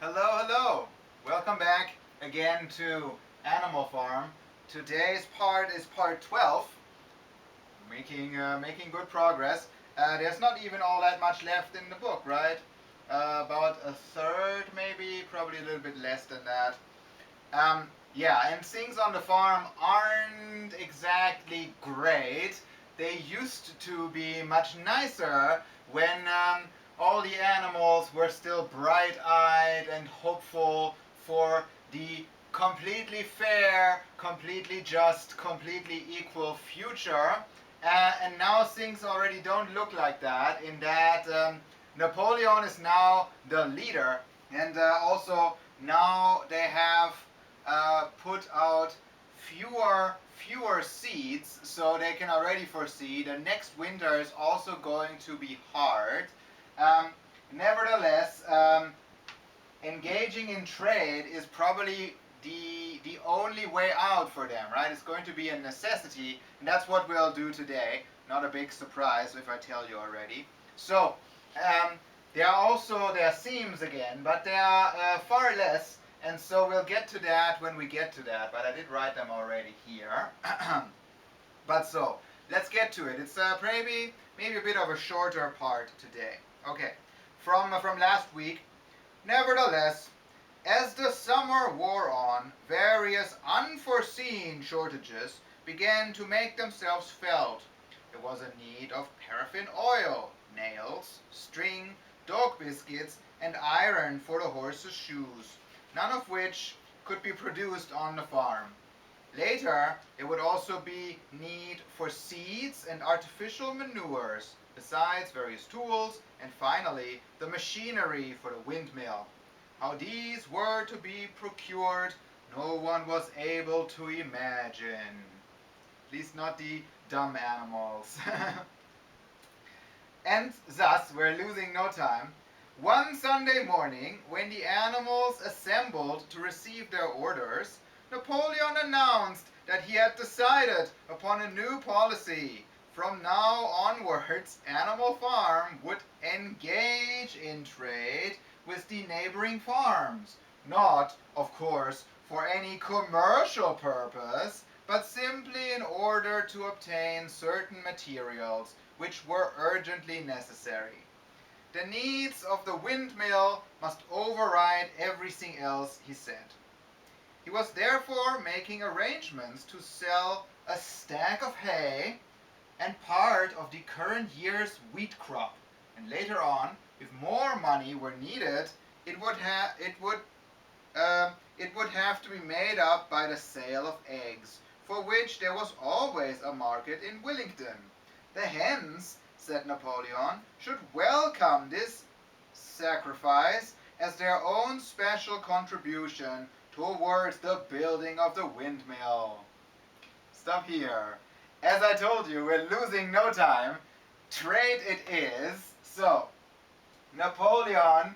Hello, hello! Welcome back again to Animal Farm. Today's part is part 12. Making good progress. There's not even all that much left in the book, right? About a third, maybe, probably a little bit less than that. Yeah, and things on the farm aren't exactly great. They used to be much nicer when all the animals were still bright-eyed and hopeful for the completely fair, completely just, completely equal future. And now things already don't look like that, in that Napoleon is now the leader, and also now they have put out fewer seeds, so they can already foresee the next winter is also going to be hard. Um, Nevertheless, engaging in trade is probably the only way out for them, right? It's going to be a necessity, and that's what we'll do today. Not a big surprise if I tell you already. So, there are also their themes again, but they are far less, and so we'll get to that when we get to that. But I did write them already here. But so, let's get to it. It's maybe a bit of a shorter part today. Okay, from last week. Nevertheless, as the summer wore on, various unforeseen shortages began to make themselves felt. There was a need of paraffin oil, nails, string, dog biscuits, and iron for the horses' shoes, none of which could be produced on the farm. Later, there would also be need for seeds and artificial manures, besides various tools, and finally, the machinery for the windmill. How these were to be procured, no one was able to imagine. At least not the dumb animals. And thus, we're losing no time. One Sunday morning, when the animals assembled to receive their orders, Napoleon announced that he had decided upon a new policy. From now onwards, Animal Farm would engage in trade with the neighboring farms. Not, of course, for any commercial purpose, but simply in order to obtain certain materials which were urgently necessary. The needs of the windmill must override everything else, he said. He was therefore making arrangements to sell a stack of hay and part of the current year's wheat crop, and later on, if more money were needed, it would have to be made up by the sale of eggs, for which there was always a market in Wellington. The hens, said Napoleon, should welcome this sacrifice as their own special contribution towards the building of the windmill. Stop here. As I told you, we're losing no time. Trade it is. So, Napoleon,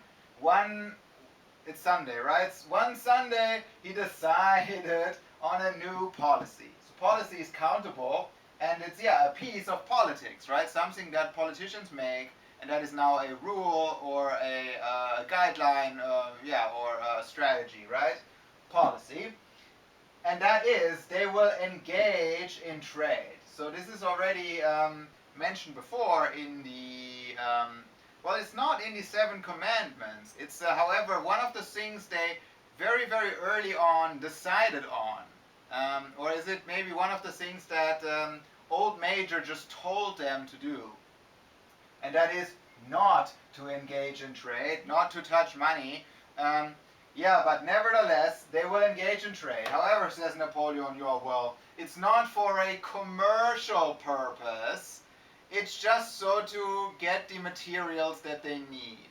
it's Sunday, right? One Sunday, he decided on a new policy. So policy is countable, and it's, yeah, a piece of politics, right? Something that politicians make, and that is now a rule or a guideline, or a strategy, right? Policy. And that is, they will engage in trade. So this is already mentioned before in the, well, it's not in the Seven Commandments. It's, however, one of the things they very, very early on decided on. Or is it maybe one of the things that Old Major just told them to do? And that is not to engage in trade, not to touch money. Yeah, but nevertheless, they will engage in trade. However, says Napoleon, well, it's not for a commercial purpose. It's just so to get the materials that they need.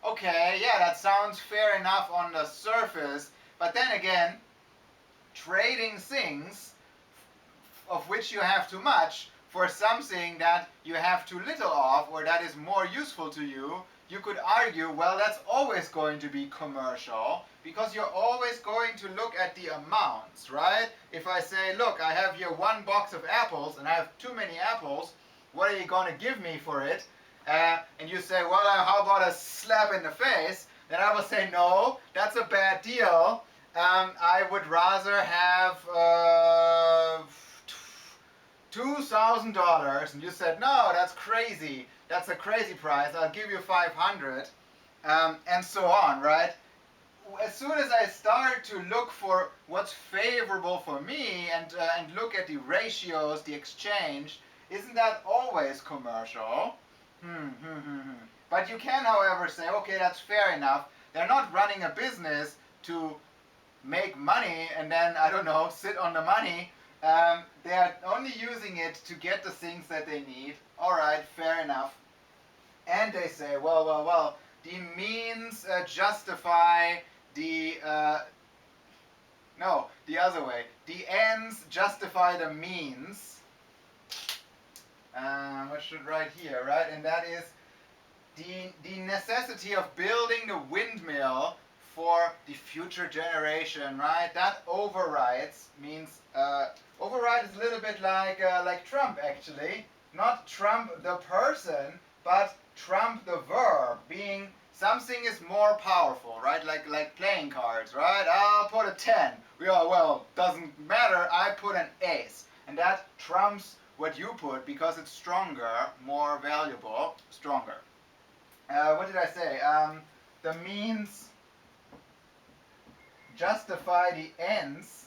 Okay, yeah, that sounds fair enough on the surface, but then again, trading things of which you have too much for something that you have too little of, or that is more useful to you, you could argue, well, that's always going to be commercial, because you're always going to look at the amounts, right? If I say, look, I have here one box of apples, and I have too many apples, what are you going to give me for it? And you say, well, how about a slap in the face? then I will say, no, that's a bad deal. I would rather have $2,000. And you said, no, that's crazy. That's a crazy price. I'll give you 500, and so on, right? As soon as I start to look for what's favorable for me and look at the ratios, the exchange, isn't that always commercial? But you can, however, say, okay, that's fair enough. They're not running a business to make money and then, I don't know, sit on the money. They're only using it to get the things that they need. All right, fair enough. And they say, well, the means justify the, no, the other way. The ends justify the means. What should write here, right? And that is the necessity of building the windmill for the future generation, right? That overrides means, override is a little bit like Trump, actually. Not Trump the person, but trump the verb, being something is more powerful, right? Like playing cards, right? I'll put a 10. Well, doesn't matter, I put an ace. And that trumps what you put because it's stronger, more valuable, stronger. What did I say? The means justify the ends.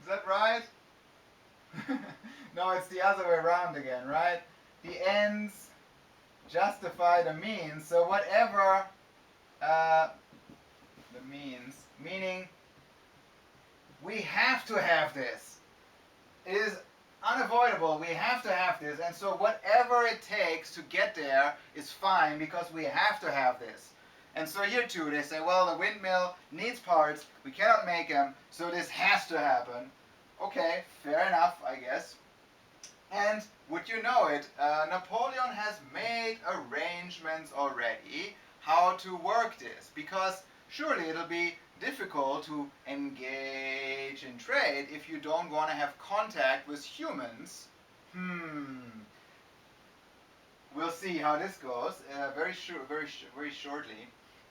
Is that right? No, it's the other way around again, right? The ends justify the means, so whatever the means, meaning we have to have this. It is unavoidable, we have to have this, and so whatever it takes to get there is fine because we have to have this. And so here too, they say, well, the windmill needs parts, we cannot make them, so this has to happen. Okay, fair enough, I guess. And would you know it, Napoleon has made arrangements already how to work this, because surely it'll be difficult to engage in trade if you don't want to have contact with humans. We'll see how this goes very shortly.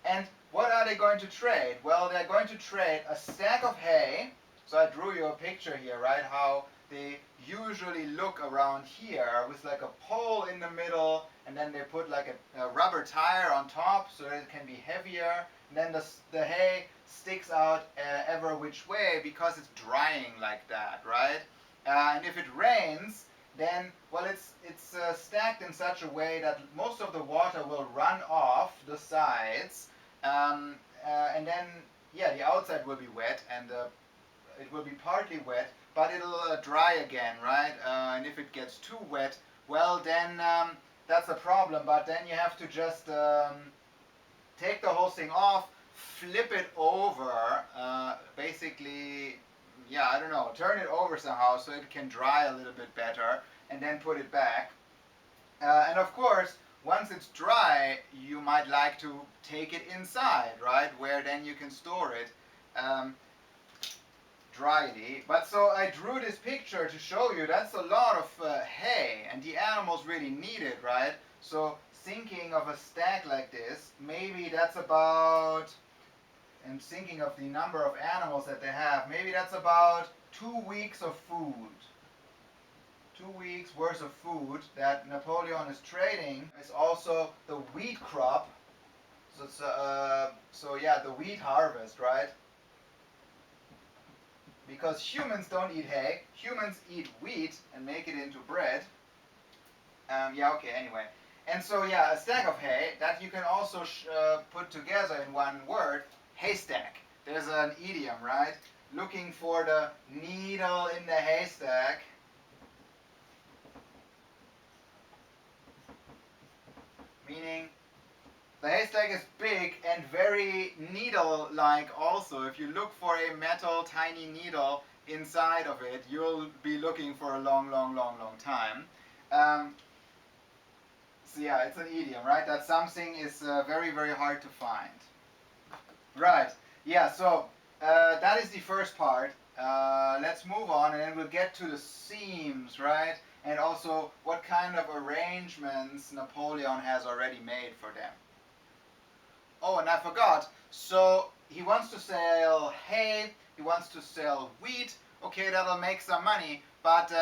And what are they going to trade? Well, they're going to trade a stack of hay. So I drew you a picture here, right? How they usually look around here with like a pole in the middle, and then they put like a rubber tire on top so that it can be heavier. And then the hay sticks out ever which way because it's drying like that, right? And if it rains, then, well, it's stacked in such a way that most of the water will run off the sides, and then, yeah, the outside will be wet, and it will be partly wet, but it'll dry again, right? And if it gets too wet, well, then that's a problem, but then you have to just take the whole thing off, flip it over, basically, yeah, I don't know, turn it over somehow so it can dry a little bit better, and then put it back. And of course, once it's dry, you might like to take it inside, right, where then you can store it dryly. But so I drew this picture to show you that's a lot of hay, and the animals really need it, right? So thinking of a stack like this, maybe that's about, and thinking of the number of animals that they have, maybe that's about 2 weeks of food. 2 weeks worth of food that Napoleon is trading. Is also the wheat crop. So it's, so yeah, the wheat harvest, right? Because humans don't eat hay, humans eat wheat and make it into bread. Yeah, okay, anyway. And so yeah, a stack of hay that you can also put together in one word, haystack. There's an idiom, right? Looking for the needle in the haystack. Meaning the haystack is big and very needle-like also. If you look for a metal tiny needle inside of it, you'll be looking for a long time. So yeah, it's an idiom, right? That something is very hard to find. Right, yeah, so that is the first part. Let's move on and then we'll get to the seams, right? And also what kind of arrangements Napoleon has already made for them. Oh, and I forgot. So he wants to sell hay, he wants to sell wheat. Okay, that'll make some money. But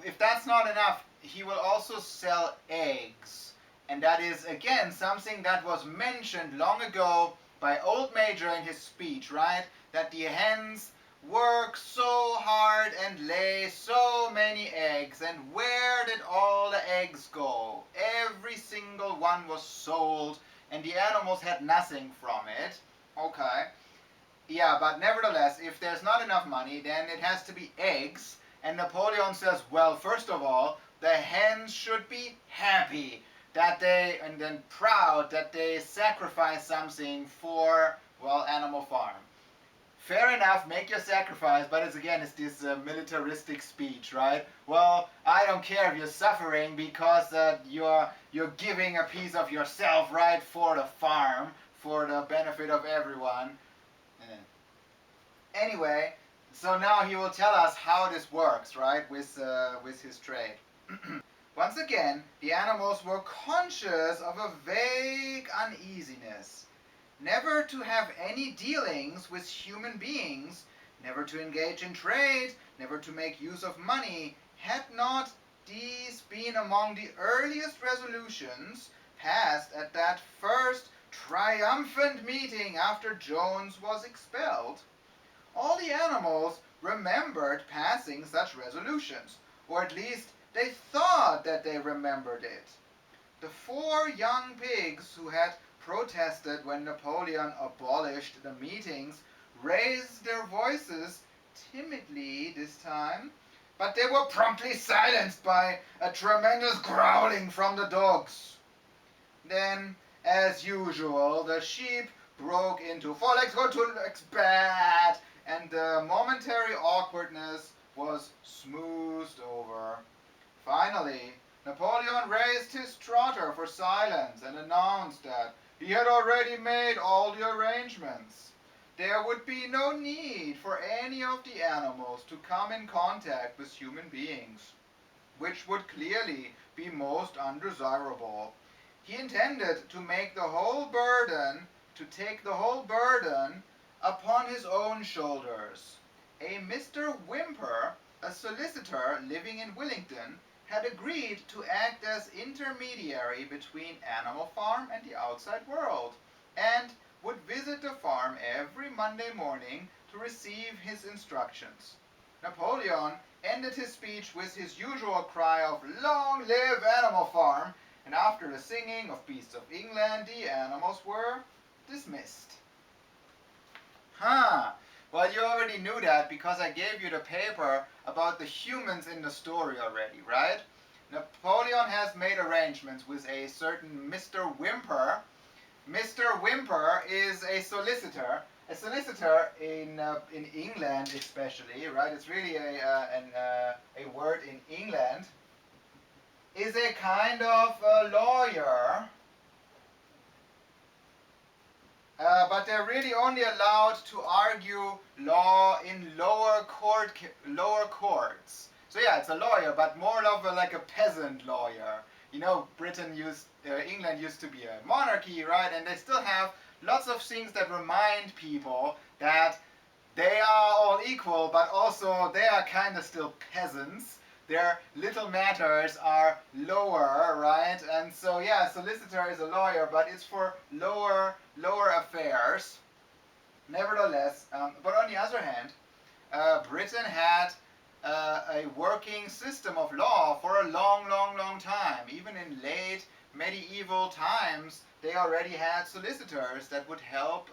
if that's not enough, he will also sell eggs. And that is, again, something that was mentioned long ago by Old Major in his speech, right? That the hens work so hard and lay so many eggs. And where did all the eggs go? Every single one was sold, and the animals had nothing from it. Okay. Yeah, but nevertheless, if there's not enough money, then it has to be eggs. And Napoleon says, well, first of all, the hens should be happy that they, and then proud that they sacrifice something for, well, Animal Farm. Fair enough, make your sacrifice, but it's this militaristic speech, right? Well, I don't care if you're suffering because you're giving a piece of yourself, right, for the farm, for the benefit of everyone. Eh. Anyway, so now he will tell us how this works, right, with his trade. Once again, the animals were conscious of a vague uneasiness. Never to have any dealings with human beings, never to engage in trade, never to make use of money, had not these been among the earliest resolutions passed at that first triumphant meeting after Jones was expelled? All the animals remembered passing such resolutions, or at least they thought that they remembered it. The 4 young pigs who had protested when Napoleon abolished the meetings raised their voices timidly this time, but they were promptly silenced by a tremendous growling from the dogs. Then, as usual, the sheep broke into 4 legs go, 2 legs bad, and the momentary awkwardness was smoothed over. Finally, Napoleon raised his trotter for silence and announced that he had already made all the arrangements. There would be no need for any of the animals to come in contact with human beings, which would clearly be most undesirable. He intended to make the whole burden, to take the whole burden upon his own shoulders. A Mr. Whymper, a solicitor living in Willington, had agreed to act as intermediary between Animal Farm and the outside world, and would visit the farm every Monday morning to receive his instructions. Napoleon ended his speech with his usual cry of "Long live Animal Farm!" and after the singing of Beasts of England, the animals were dismissed. Huh. Well, you already knew that because I gave you the paper about the humans in the story already, right? Napoleon has made arrangements with a certain Mr. Whymper. Mr. Whymper is a solicitor. A solicitor in England especially, right? It's really a word in England. Is a kind of lawyer. But they're really only allowed to argue law in lower courts. So yeah, it's a lawyer, but more of like a peasant lawyer. You know, England used to be a monarchy, right? And they still have lots of things that remind people that they are all equal, but also they are kind of still peasants. Their little matters are lower, right? And so yeah, solicitor is a lawyer, but it's for lower affairs. Nevertheless, but on the other hand, Britain had a working system of law for a long time. Even in late medieval times, they already had solicitors that would help,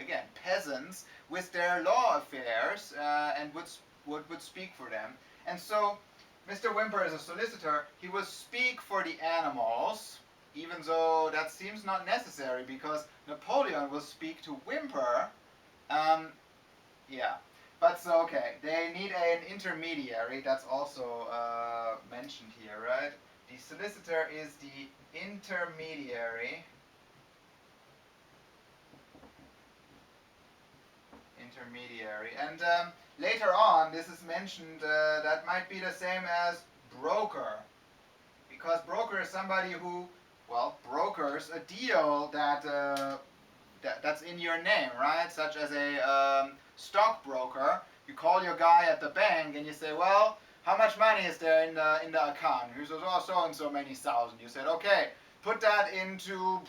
again, peasants with their law affairs and would speak for them. And so, Mr. Whymper is a solicitor. He will speak for the animals, even though that seems not necessary because Napoleon will speak to Whymper. Yeah. But so, okay, they need an intermediary. That's also mentioned here, right? The solicitor is the intermediary. And later on, this is mentioned, that might be the same as broker. Because broker is somebody who well, brokers a deal that's in your name, right? Such as a stockbroker. You call your guy at the bank and you say, well, how much money is there in the account? He says, oh, so and so many thousand. You said, okay, put that into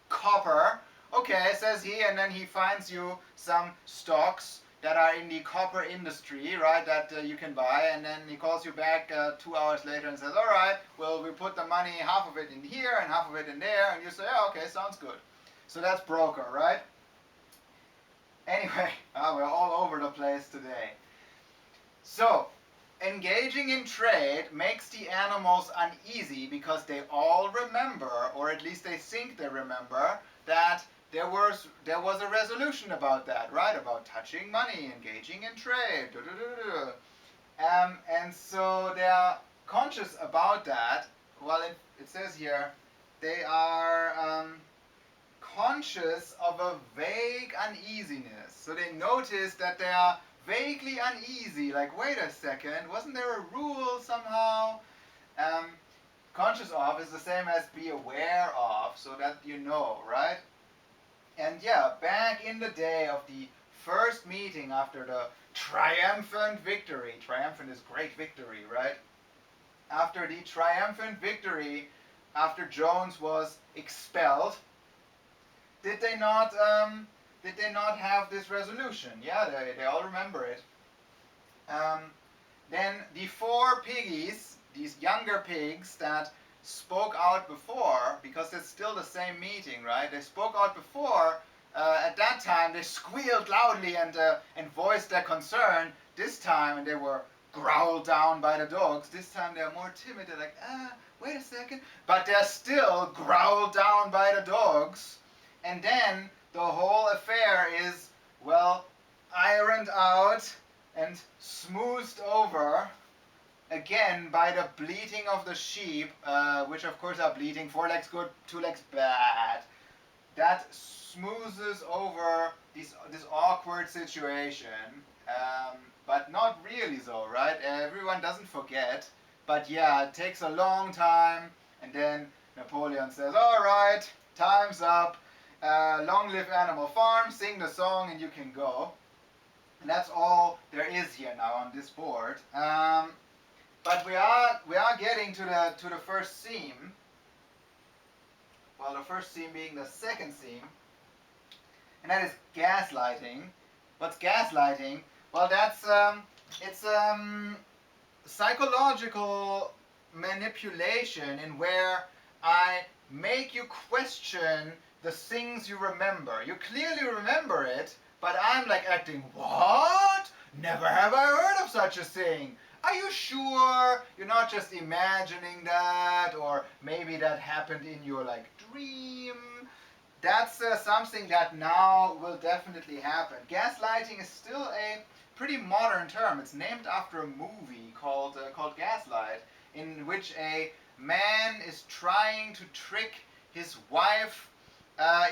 copper. Okay, says he, and then he finds you some stocks that are in the copper industry, right, that you can buy, and then he calls you back 2 hours later and says, all right, well, we put the money, half of it in here and half of it in there, and you say, oh, okay, sounds good. So that's broker, right? Anyway, we're all over the place today. So, engaging in trade makes the animals uneasy because they all remember, or at least they think they remember, that there was a resolution about that, right? About touching money, engaging in trade. And so they are conscious about that. Well, it says here, they are conscious of a vague uneasiness. So they notice that they are vaguely uneasy. Like, wait a second, wasn't there a rule somehow? Um, conscious of is the same as be aware of, so that you know, right? And yeah, back in the day of the first meeting after the triumphant victory, triumphant is great victory, right? After the triumphant victory, after Jones was expelled, did they not have this resolution? Yeah, they all remember it. Um, then the four piggies, these younger pigs that spoke out before, because it's still the same meeting, right? They spoke out before. At that time, they squealed loudly and voiced their concern. This time, they were growled down by the dogs. This time, they're more timid. They're like, wait a second. But they're still growled down by the dogs. And then the whole affair is, well, ironed out and smoothed over again by the bleating of the sheep, which of course are bleating, 4 legs good, 2 legs bad. That smoothes over this awkward situation, but not really so, right? Everyone doesn't forget, but yeah, it takes a long time, and then Napoleon says, all right, time's up, long live Animal Farm, sing the song and you can go. And that's all there is here now on this board. But we are getting to the first theme. Well, the first theme being the second theme, and that is gaslighting. What's gaslighting? Well, that's it's psychological manipulation in where I make you question the things you remember. You clearly remember it, but I'm like acting, what? Never have I heard of such a thing. Are you sure you're not just imagining that, or maybe that happened in your like dream? That's something that now will definitely happen. Gaslighting is still a pretty modern term. It's named after a movie called Gaslight, in which a man is trying to trick his wife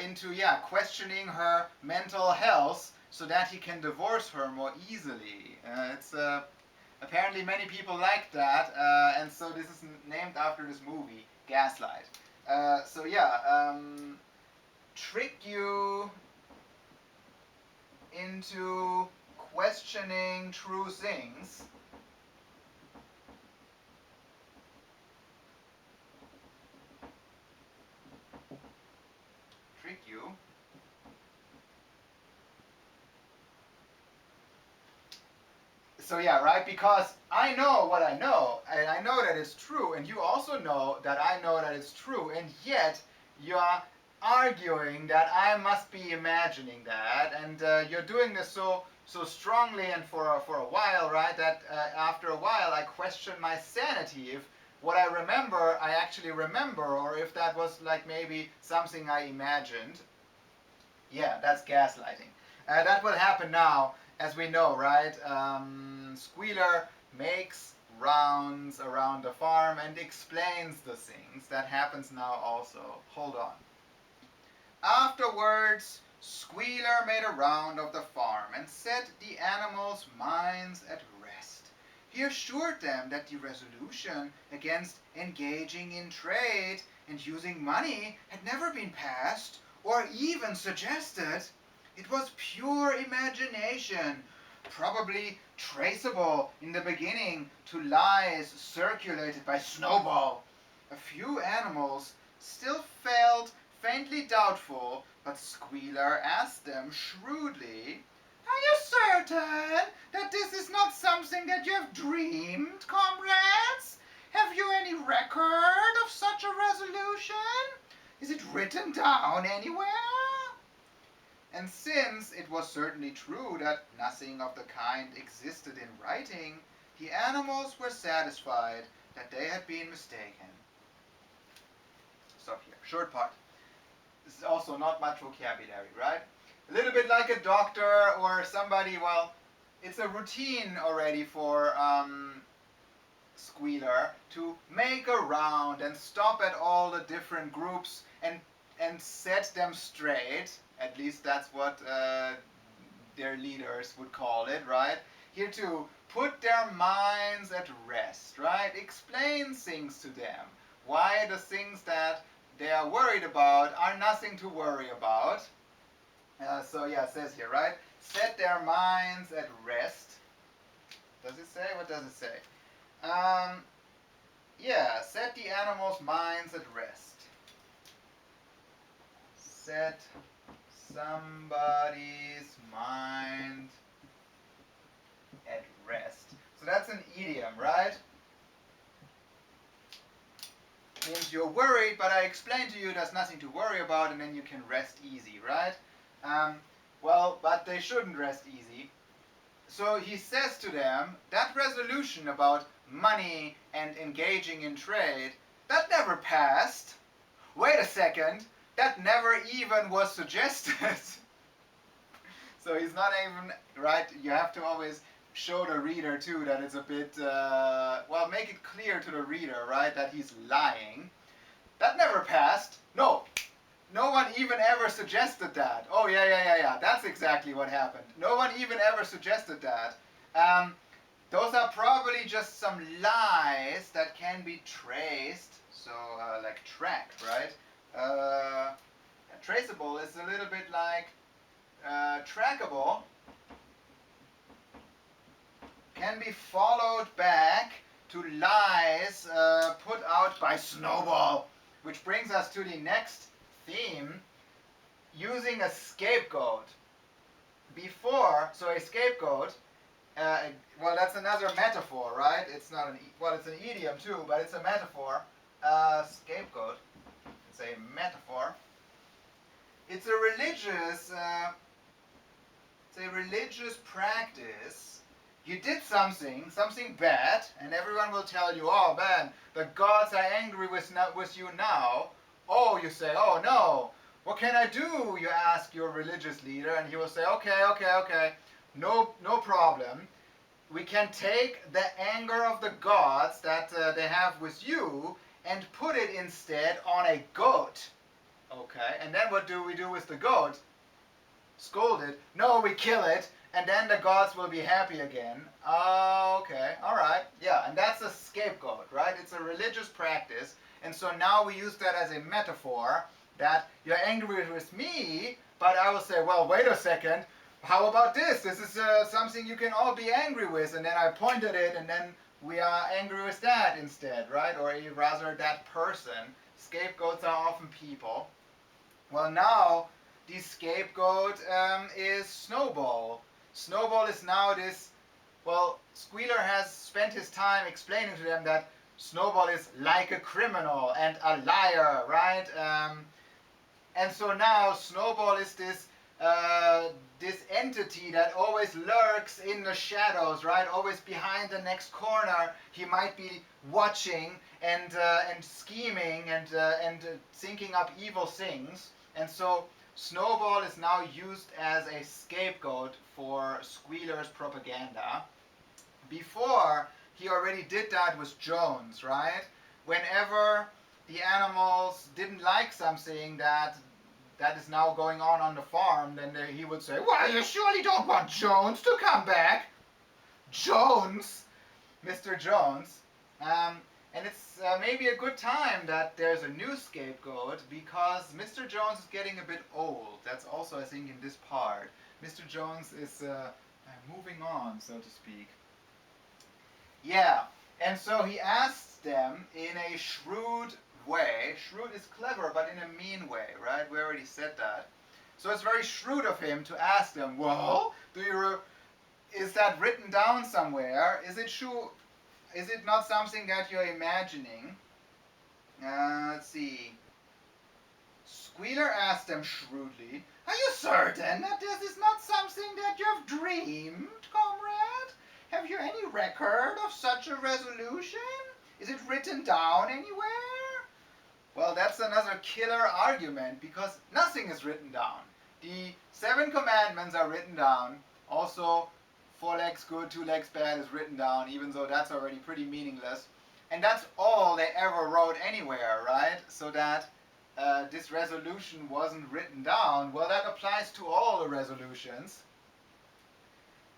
into questioning her mental health so that he can divorce her more easily. It's apparently many people like that, and so this is named after this movie, Gaslight. Trick you into questioning true things. Trick you. So yeah, right? Because I know what I know, and I know that it's true, and you also know that I know that it's true, and yet you're arguing that I must be imagining that, and you're doing this so strongly and for a while, right? That after a while I question my sanity if what I remember I actually remember, or if that was like maybe something I imagined. Yeah, that's gaslighting. That will happen now, as we know, right? Squealer makes rounds around the farm and explains the things. That happens now also. Hold on. Afterwards, Squealer made a round of the farm and set the animals' minds at rest. he assured them that the resolution against engaging in trade and using money had never been passed or even suggested. It was pure imagination, probably traceable in the beginning to lies circulated by Snowball. A few animals still felt faintly doubtful, but Squealer asked them shrewdly, "Are you certain that this is not something that you have dreamed, comrades? Have you any record of such a resolution? Is it written down anywhere?" And since it was certainly true that nothing of the kind existed in writing, the animals were satisfied that they had been mistaken. Stop here. Short part. This is also not much vocabulary, right? A little bit like a doctor or somebody, well, it's a routine already for Squealer to make a round and stop at all the different groups and set them straight. At least that's what their leaders would call it, right? Here to put their minds at rest, right? Explain things to them. Why the things that they are worried about are nothing to worry about. So yeah, it says here, right? Set their minds at rest. Does it say? What does it say? Yeah, set the animals' minds at rest. Set somebody's mind at rest. So that's an idiom, right? Means you're worried, but I explained to you there's nothing to worry about, and then you can rest easy, right? Well, but they shouldn't rest easy. So he says to them, that resolution about money and engaging in trade, that never passed. Wait a second, that never even was suggested. So he's not even, right, you have to always show the reader too that it's a bit, well, make it clear to the reader, right, that he's lying. That never passed. No one even ever suggested that. Oh, yeah, that's exactly what happened. No one even ever suggested that. Those are probably just some lies that can be traced, so like tracked, right? Traceable is a little bit like trackable. Can be followed back to lies put out by Snowball. Which brings us to the next theme, using a scapegoat. Before, so a scapegoat, well, that's another metaphor, right? It's not an, well, it's an idiom too, but it's a metaphor. Scapegoat, it's a metaphor. It's a religious practice. You did something bad, and everyone will tell you, oh man, the gods are angry with you now. Oh, you say, oh no, what can I do? You ask your religious leader, and he will say, okay, no problem. We can take the anger of the gods that they have with you and put it instead on a goat. Okay, and then what do we do with the goat? Scold it. No, we kill it, and then the gods will be happy again. Okay, alright, yeah, and that's a scapegoat, right? It's a religious practice, and so now we use that as a metaphor, that you're angry with me, but I will say, well, wait a second, how about this? This is something you can all be angry with, and then I point at it, and then we are angry with that instead, right? Or rather, that person. Scapegoats are often people. Well, now, the scapegoat is Snowball. Snowball is now this, well, Squealer has spent his time explaining to them that Snowball is like a criminal and a liar, right? And so now Snowball is this entity that always lurks in the shadows, right? Always behind the next corner. He might be watching and scheming and thinking up evil things. And so Snowball is now used as a scapegoat for Squealer's propaganda. Before, he already did that with Jones, right? Whenever the animals didn't like something that is now going on the farm, then he would say, well, you surely don't want Jones to come back. Jones? Mr. Jones. And it's maybe a good time that there's a new scapegoat because Mr. Jones is getting a bit old. That's also, I think, in this part. Mr. Jones is moving on, so to speak. Yeah, and so he asks them in a shrewd way. Shrewd is clever, but in a mean way, right? We already said that. So it's very shrewd of him to ask them, well, is that written down somewhere? Is it true? Is it not something that you're imagining? Let's see. Squealer asked them shrewdly, are you certain that this is not something that you have dreamed, comrade? Have you any record of such a resolution? Is it written down anywhere? Well, that's another killer argument because nothing is written down. The 7 commandments are written down. Also, 4 legs good, 2 legs bad is written down, even though that's already pretty meaningless. And that's all they ever wrote anywhere, right? So that this resolution wasn't written down. Well, that applies to all the resolutions.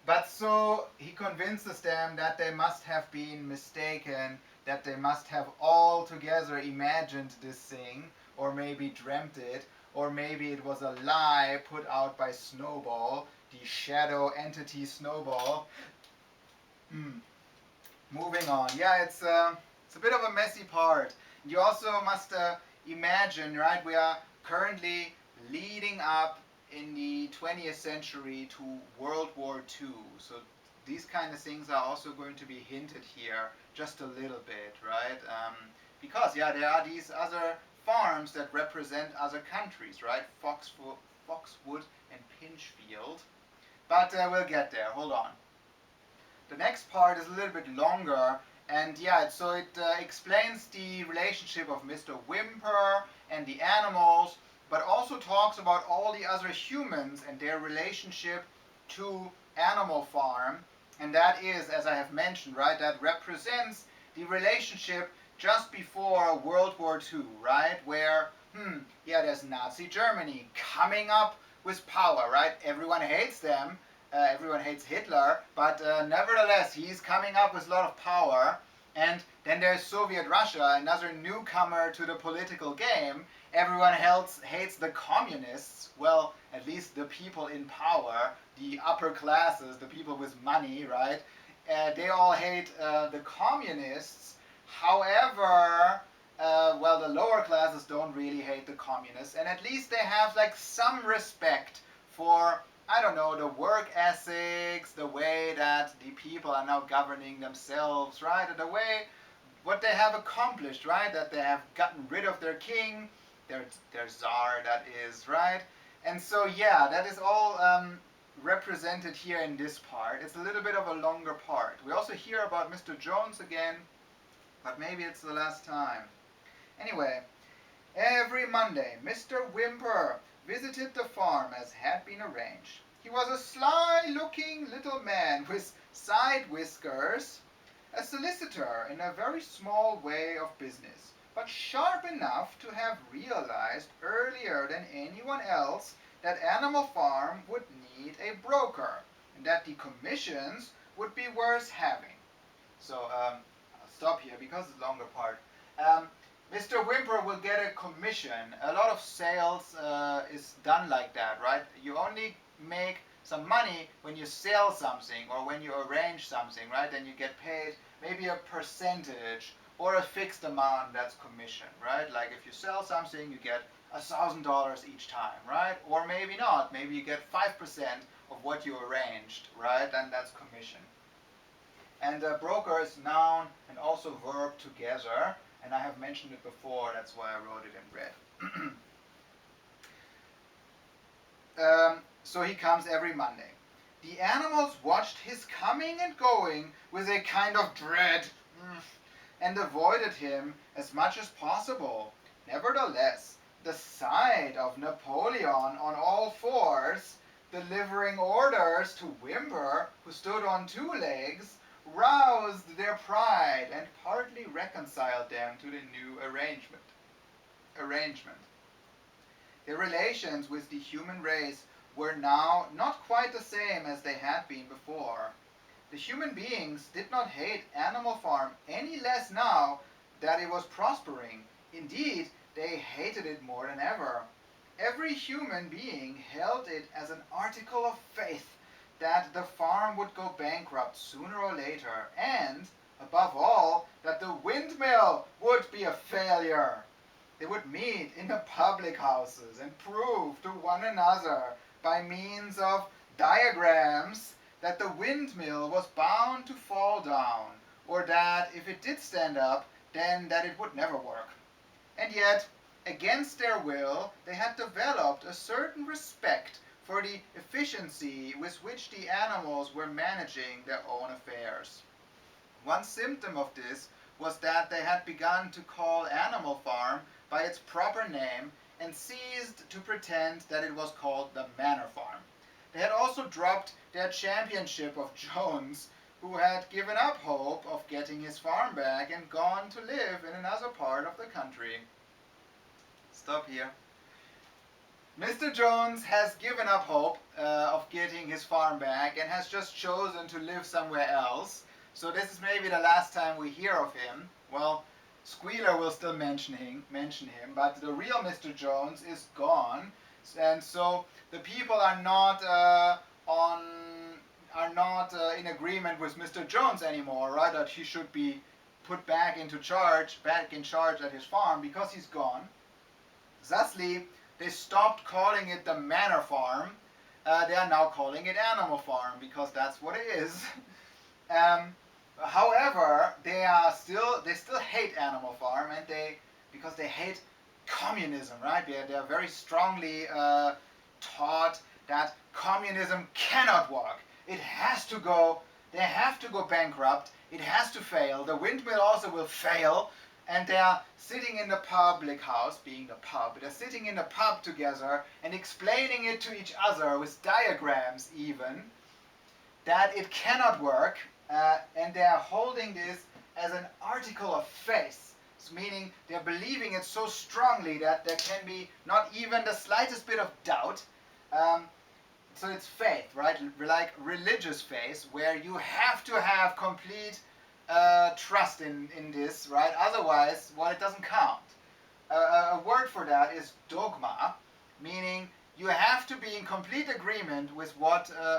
But so he convinces them that they must have been mistaken, that they must have altogether imagined this thing, or maybe dreamt it, or maybe it was a lie put out by Snowball, the shadow entity Snowball. Moving on. Yeah, it's a bit of a messy part. You also must imagine, right, we are currently leading up in the 20th century to World War II. So these kind of things are also going to be hinted here just a little bit, right? Because, yeah, there are these other farms that represent other countries, right? Foxwood and Pinchfield. But we'll get there. Hold on. The next part is a little bit longer, and yeah, so it explains the relationship of Mr. Whymper and the animals, but also talks about all the other humans and their relationship to Animal Farm. And that is, as I have mentioned, right, that represents the relationship just before World War II, right, where, yeah, there's Nazi Germany coming up with power, right? Everyone hates them. Everyone hates Hitler, but nevertheless, he's coming up with a lot of power. And then there's Soviet Russia, another newcomer to the political game. Everyone else hates the communists. Well, at least the people in power, the upper classes, the people with money, right? They all hate the communists. However, well, the lower classes don't really hate the communists, and at least they have like some respect for, I don't know, the work ethics, the way that the people are now governing themselves, right? And the way, what they have accomplished, right? That they have gotten rid of their king, their czar, that is, right? And so, yeah, that is all represented here in this part. It's a little bit of a longer part. We also hear about Mr. Jones again, but maybe it's the last time. Anyway, every Monday, Mr. Whymper visited the farm as had been arranged. He was a sly-looking little man with side whiskers, a solicitor in a very small way of business, but sharp enough to have realized earlier than anyone else that Animal Farm would need a broker, and that the commissions would be worth having. So, I'll stop here because it's a longer part. Mr. Whymper will get a commission. A lot of sales is done like that, right? You only make some money when you sell something or when you arrange something, right? Then you get paid maybe a percentage or a fixed amount that's commission, right? Like if you sell something, you get $1,000 each time, right? Or maybe not. Maybe you get 5% of what you arranged, right? And that's commission. And broker is noun and also verb together. And I have mentioned it before, that's why I wrote it in red. So he comes every Monday. The animals watched his coming and going with a kind of dread and avoided him as much as possible. Nevertheless, the sight of Napoleon on all fours, delivering orders to Whymper, who stood on 2 legs, roused their pride and partly reconciled them to the new arrangement. Their relations with the human race were now not quite the same as they had been before. The human beings did not hate Animal Farm any less now that it was prospering. Indeed, they hated it more than ever. Every human being held it as an article of faith that the farm would go bankrupt sooner or later, and, above all, that the windmill would be a failure. They would meet in the public houses and prove to one another by means of diagrams that the windmill was bound to fall down, or that if it did stand up, then that it would never work. And yet, against their will, they had developed a certain respect for the efficiency with which the animals were managing their own affairs. One symptom of this was that they had begun to call Animal Farm by its proper name and ceased to pretend that it was called the Manor Farm. They had also dropped their championship of Jones, who had given up hope of getting his farm back and gone to live in another part of the country. Stop here. Mr. Jones has given up hope of getting his farm back and has just chosen to live somewhere else. So this is maybe the last time we hear of him. Well, Squealer will still mention him, but the real Mr. Jones is gone, and so the people are not in agreement with Mr. Jones anymore, right? That he should be put back in charge at his farm because he's gone. Thusly, they stopped calling it the Manor Farm. They are now calling it Animal Farm because that's what it is. However, they still hate Animal Farm, and because they hate communism, right? They are very strongly taught that communism cannot work. It has to go. They have to go bankrupt. It has to fail. The windmill also will fail. And they are sitting in the public house, being the pub. They're sitting in the pub together and explaining it to each other with diagrams even, that it cannot work, and they are holding this as an article of faith, meaning they're believing it so strongly that there can be not even the slightest bit of doubt. So it's faith, right? Like religious faith, where you have to have complete trust in this, right? Otherwise, well, it doesn't count. A word for that is dogma, meaning you have to be in complete agreement with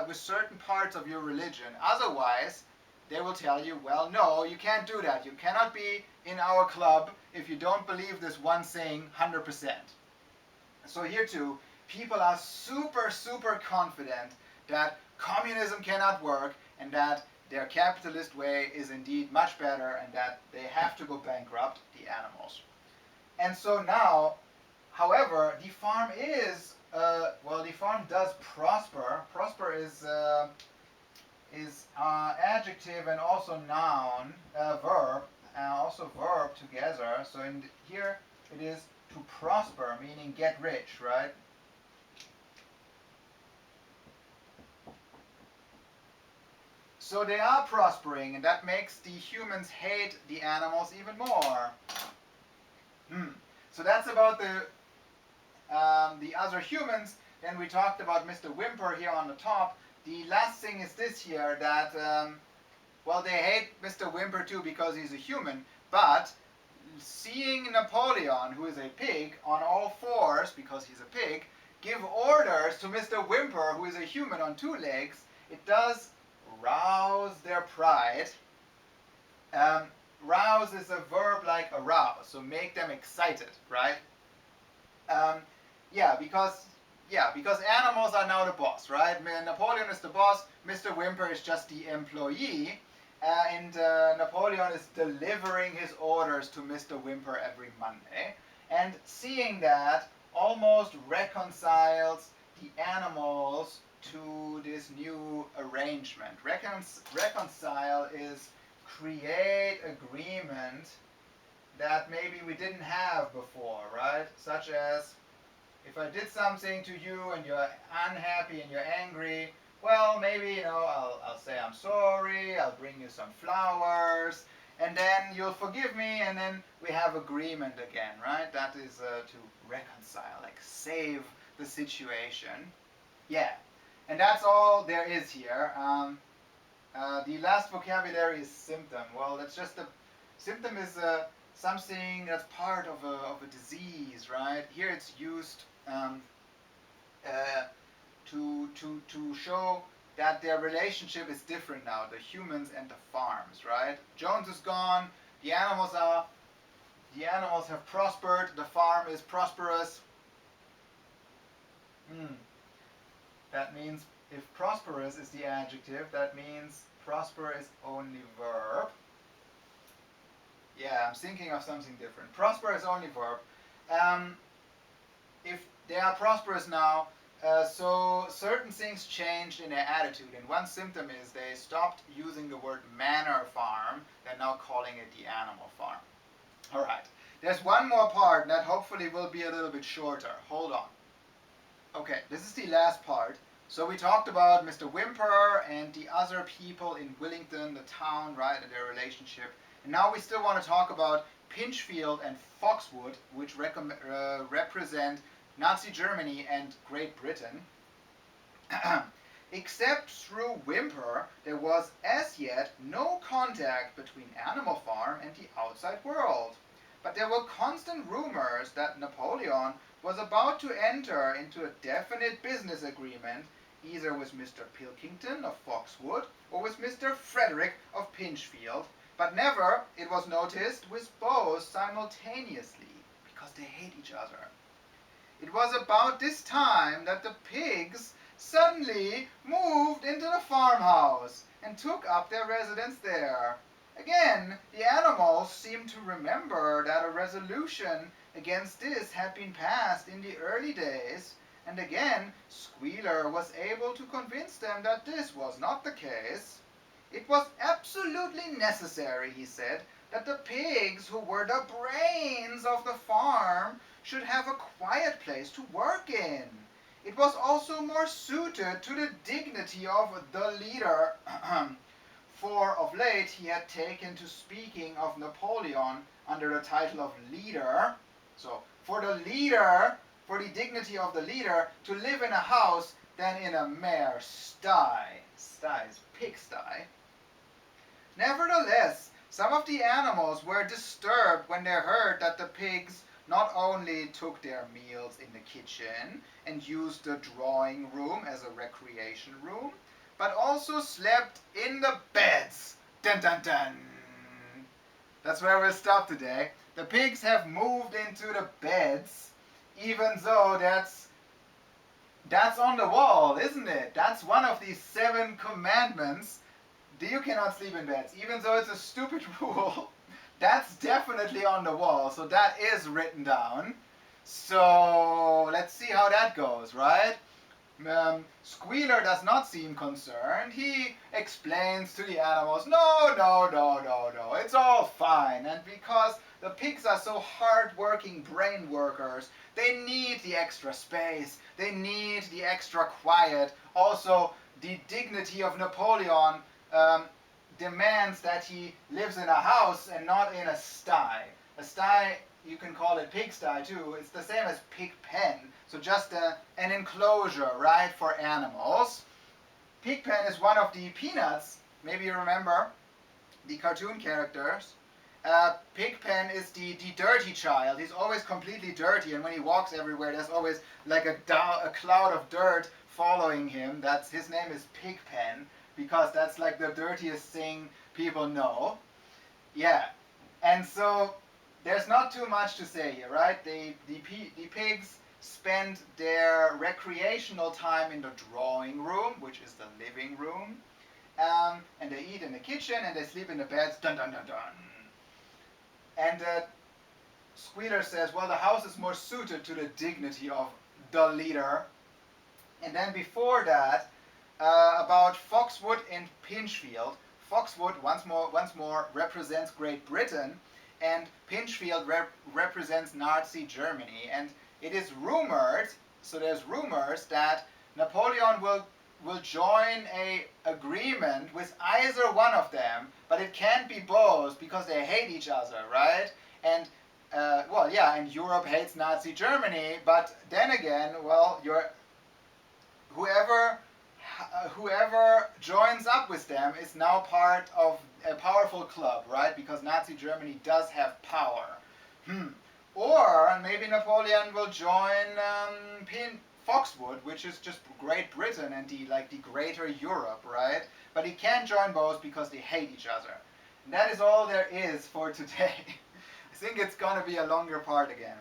with certain parts of your religion. Otherwise, they will tell you, well, no, you can't do that. You cannot be in our club if you don't believe this one thing 100%. So here too, people are super, super confident that communism cannot work and that their capitalist way is indeed much better and that they have to go bankrupt, the animals. And so now, however, the farm the farm does prosper. Prosper is adjective and also noun, verb, and also verb together. So here it is to prosper, meaning get rich, right? So they are prospering, and that makes the humans hate the animals even more. So that's about the other humans. Then we talked about Mr. Whymper here on the top. The last thing is this here, that, well, they hate Mr. Whymper too because he's a human, but seeing Napoleon, who is a pig, on all fours, because he's a pig, give orders to Mr. Whymper, who is a human on two legs, it does rouse their pride. Rouse is a verb like arouse, so make them excited, right? Because animals are now the boss, right? Napoleon is the boss, Mr. Whymper is just the employee, and Napoleon is delivering his orders to Mr. Whymper every Monday. And seeing that almost reconciles the animals to this new arrangement. Reconcile is create agreement that maybe we didn't have before, right? Such as, if I did something to you and you're unhappy and you're angry, well, maybe, I'll say I'm sorry, I'll bring you some flowers, and then you'll forgive me, and then we have agreement again, right? That is to reconcile, like save the situation. Yeah, and that's all there is here. The last vocabulary is symptom. Well, that's just a symptom is something that's part of a disease, right? Here it's used uh, to show that their relationship is different now, the humans and the farms, right? Jones is gone, the animals have prospered, the farm is prosperous. That means if prosperous is the adjective, that means prosper is only verb. Yeah, I'm thinking of something different. Prosper is only verb. If they are prosperous now, so certain things changed in their attitude, and one symptom is they stopped using the word manor farm. They're now calling it the animal farm. All right. There's one more part that hopefully will be a little bit shorter. Hold on. Okay, this is the last part. So we talked about Mr. Whymper and the other people in Willington, the town, right, and their relationship. And now we still want to talk about Pinchfield and Foxwood, which represent Nazi Germany and Great Britain. Except through Whymper, there was as yet no contact between Animal Farm and the outside world. But there were constant rumors that Napoleon was about to enter into a definite business agreement, either with Mr. Pilkington of Foxwood or with Mr. Frederick of Pinchfield, but never, it was noticed, with both simultaneously, because they hate each other. It was about this time that the pigs suddenly moved into the farmhouse and took up their residence there. Again, the animals seemed to remember that a resolution against this had been passed in the early days, and again Squealer was able to convince them that this was not the case. It was absolutely necessary, he said, that the pigs, who were the brains of the farm, should have a quiet place to work in. It was also more suited to the dignity of the leader, for of late he had taken to speaking of Napoleon under the title of leader. So, for the leader, for the dignity of the leader, to live in a house than in a mere sty. Sty is pigsty. Nevertheless, some of the animals were disturbed when they heard that the pigs not only took their meals in the kitchen and used the drawing room as a recreation room, but also slept in the beds. Dun dun dun. That's where we'll stop today. The pigs have moved into the beds, even though that's on the wall, isn't it? That's one of the 7 commandments. You cannot sleep in beds, even though it's a stupid rule. That's definitely on the wall, so that is written down. So let's see how that goes, right? Squealer does not seem concerned. He explains to the animals, no, no, no, no, no, it's all fine. And because the pigs are so hard-working brain workers, they need the extra space, they need the extra quiet. Also, the dignity of Napoleon demands that he lives in a house and not in a sty. A sty, you can call it pigsty too. It's the same as pig pen. So just an enclosure, right, for animals. Pigpen is one of the Peanuts. Maybe you remember the cartoon characters. Pigpen is the dirty child. He's always completely dirty, and when he walks everywhere, there's always like a cloud of dirt following him. His name is Pigpen, because that's like the dirtiest thing people know. Yeah, and so there's not too much to say here, right? The pigs spend their recreational time in the drawing room, which is the living room, and they eat in the kitchen and they sleep in the beds. Dun dun dun dun. And Squealer says, well, the house is more suited to the dignity of the leader. And then before that, about Foxwood and Pinchfield. Foxwood once more represents Great Britain, and Pinchfield represents Nazi Germany. And it is rumored, so there's rumors that Napoleon will join a agreement with either one of them, but it can't be both because they hate each other, right? And well, yeah, and Europe hates Nazi Germany, but then again, well, whoever whoever joins up with them is now part of a powerful club, right? Because Nazi Germany does have power. Or maybe Napoleon will join Foxwood, which is just Great Britain and the greater Europe, right? But he can't join both because they hate each other. And that is all there is for today. I think it's gonna be a longer part again.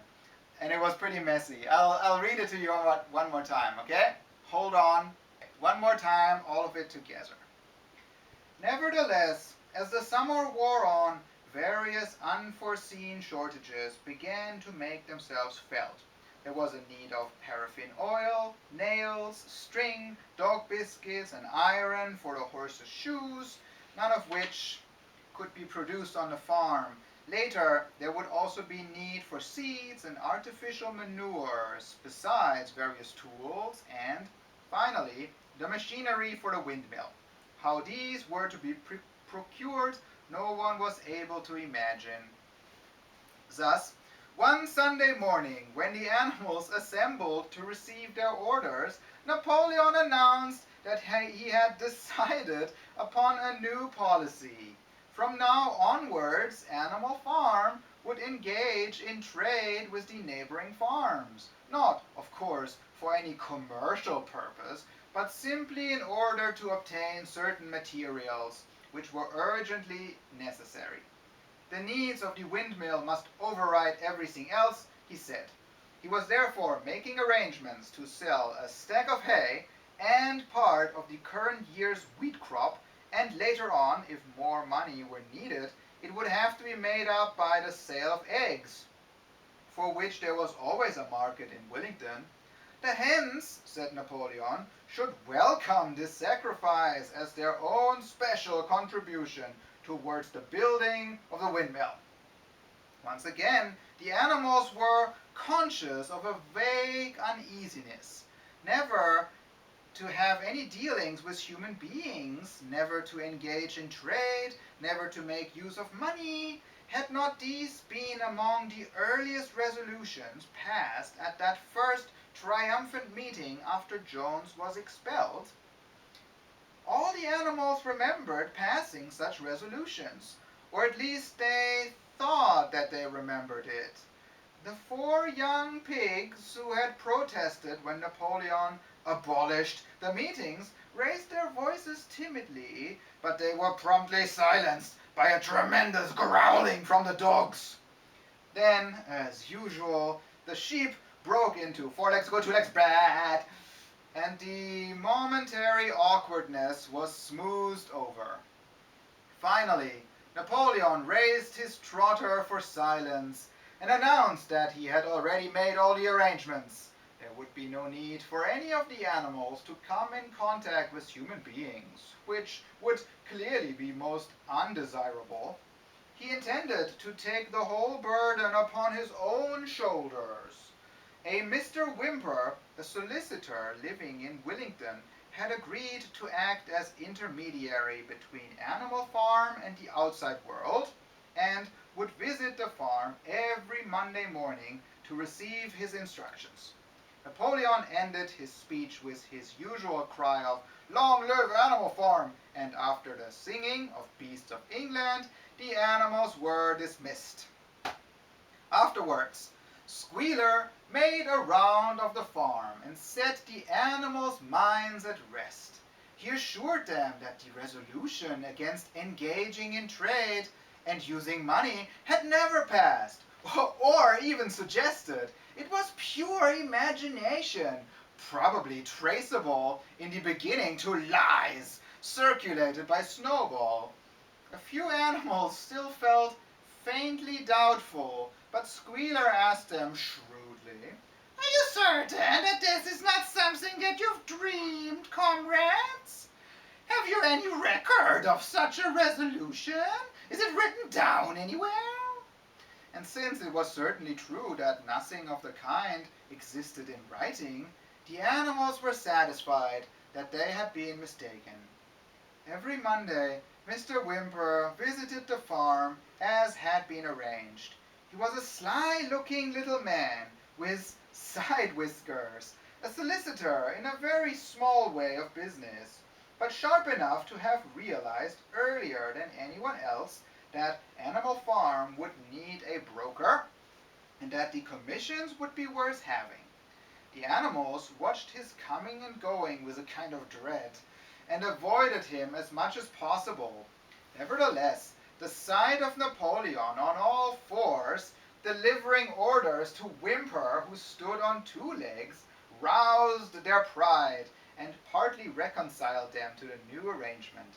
And it was pretty messy. I'll read it to you one more time, okay? Hold on. One more time, all of it together. Nevertheless, as the summer wore on, various unforeseen shortages began to make themselves felt. There was a need of paraffin oil, nails, string, dog biscuits, and iron for the horses' shoes, none of which could be produced on the farm. Later, there would also be need for seeds and artificial manures, besides various tools, and, finally, the machinery for the windmill. How these were to be procured, no one was able to imagine. Thus, one Sunday morning, when the animals assembled to receive their orders, Napoleon announced that he had decided upon a new policy. From now onwards, Animal Farm would engage in trade with the neighboring farms. Not, of course, for any commercial purpose, but simply in order to obtain certain materials which were urgently necessary. The needs of the windmill must override everything else, he said. He was therefore making arrangements to sell a stack of hay and part of the current year's wheat crop, and later on, if more money were needed, it would have to be made up by the sale of eggs, for which there was always a market in Wellington. The hens, said Napoleon, should welcome this sacrifice as their own special contribution towards the building of the windmill. Once again, the animals were conscious of a vague uneasiness, never to have any dealings with human beings, never to engage in trade, never to make use of money. Had not these been among the earliest resolutions passed at that first triumphant meeting after Jones was expelled? All the animals remembered passing such resolutions, or at least they thought that they remembered it. The 4 young pigs who had protested when Napoleon abolished the meetings raised their voices timidly, but they were promptly silenced by a tremendous growling from the dogs. Then, as usual, the sheep broke into 4 legs good, 2 legs bad, and the momentary awkwardness was smoothed over. Finally, Napoleon raised his trotter for silence and announced that he had already made all the arrangements. There would be no need for any of the animals to come in contact with human beings, which would clearly be most undesirable. He intended to take the whole burden upon his own shoulders. A Mr. Whymper, a solicitor living in Wellington, had agreed to act as intermediary between Animal Farm and the outside world, and would visit the farm every Monday morning to receive his instructions. Napoleon ended his speech with his usual cry of "Long live Animal Farm!" and after the singing of Beasts of England, the animals were dismissed. Afterwards, Squealer made a round of the farm and set the animals' minds at rest. He assured them that the resolution against engaging in trade and using money had never passed, or even suggested. It was pure imagination, probably traceable in the beginning to lies circulated by Snowball. A few animals still felt faintly doubtful, but Squealer asked them shrewdly, "Are you certain that this is not something that you've dreamed, comrades? Have you any record of such a resolution? Is it written down anywhere?" And since it was certainly true that nothing of the kind existed in writing, the animals were satisfied that they had been mistaken. Every Monday, Mr. Whymper visited the farm as had been arranged. He was a sly-looking little man with side whiskers, a solicitor in a very small way of business, but sharp enough to have realized earlier than anyone else that Animal Farm would need a broker and that the commissions would be worth having. The animals watched his coming and going with a kind of dread, and avoided him as much as possible. Nevertheless, the sight of Napoleon on all fours, delivering orders to Whymper, who stood on two legs, roused their pride and partly reconciled them to the new arrangement.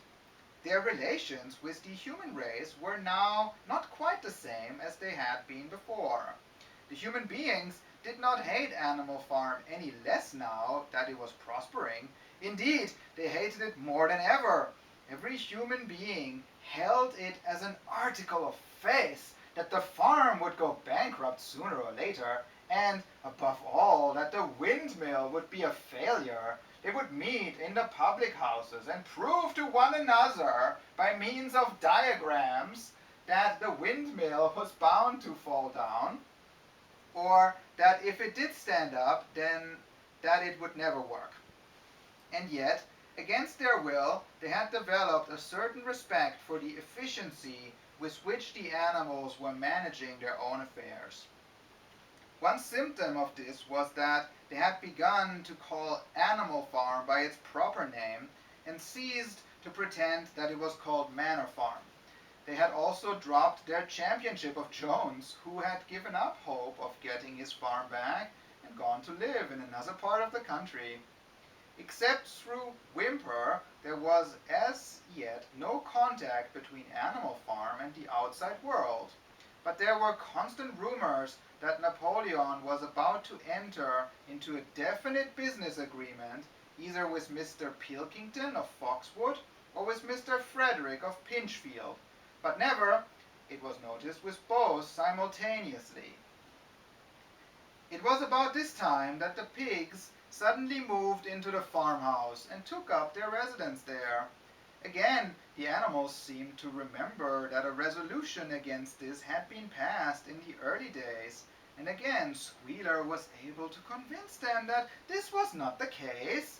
Their relations with the human race were now not quite the same as they had been before. The human beings did not hate Animal Farm any less now that it was prospering. Indeed, they hated it more than ever. Every human being held it as an article of faith that the farm would go bankrupt sooner or later, and, above all, that the windmill would be a failure. They would meet in the public houses and prove to one another, by means of diagrams, that the windmill was bound to fall down, or that if it did stand up, then that it would never work. And yet, against their will, they had developed a certain respect for the efficiency with which the animals were managing their own affairs. One symptom of this was that they had begun to call Animal Farm by its proper name and ceased to pretend that it was called Manor Farm. They had also dropped their championship of Jones, who had given up hope of getting his farm back and gone to live in another part of the country. Except through Whymper, there was as yet no contact between Animal Farm and the outside world. But there were constant rumors that Napoleon was about to enter into a definite business agreement, either with Mr. Pilkington of Foxwood or with Mr. Frederick of Pinchfield, but never, it was noticed, with both simultaneously. It was about this time that the pigs suddenly moved into the farmhouse and took up their residence there. Again, the animals seemed to remember that a resolution against this had been passed in the early days, and again Squealer was able to convince them that this was not the case.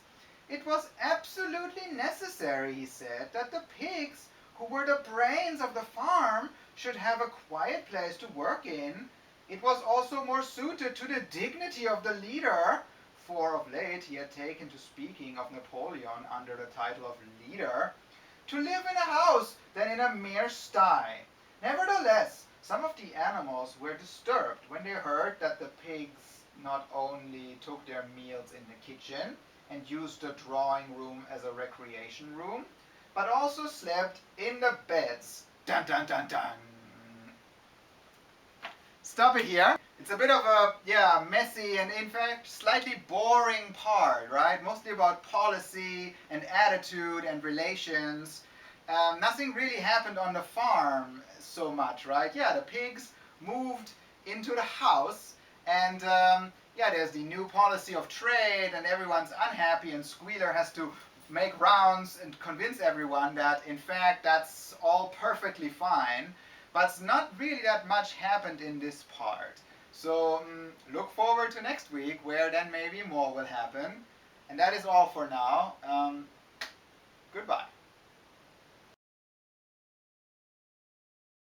It was absolutely necessary, he said, that the pigs, who were the brains of the farm, should have a quiet place to work in. It was also more suited to the dignity of the leader, for of late he had taken to speaking of Napoleon under the title of leader, to live in a house than in a mere sty. Nevertheless, some of the animals were disturbed when they heard that the pigs not only took their meals in the kitchen and used the drawing room as a recreation room, but also slept in the beds. Dun dun dun dun. Stop it here. It's a bit of a, messy and in fact slightly boring part, right? Mostly about policy and attitude and relations. Nothing really happened on the farm so much, right? Yeah, the pigs moved into the house, and there's the new policy of trade, and everyone's unhappy, and Squealer has to make rounds and convince everyone that in fact that's all perfectly fine, but not really that much happened in this part. So look forward to next week, where then maybe more will happen. And that is all for now. Goodbye.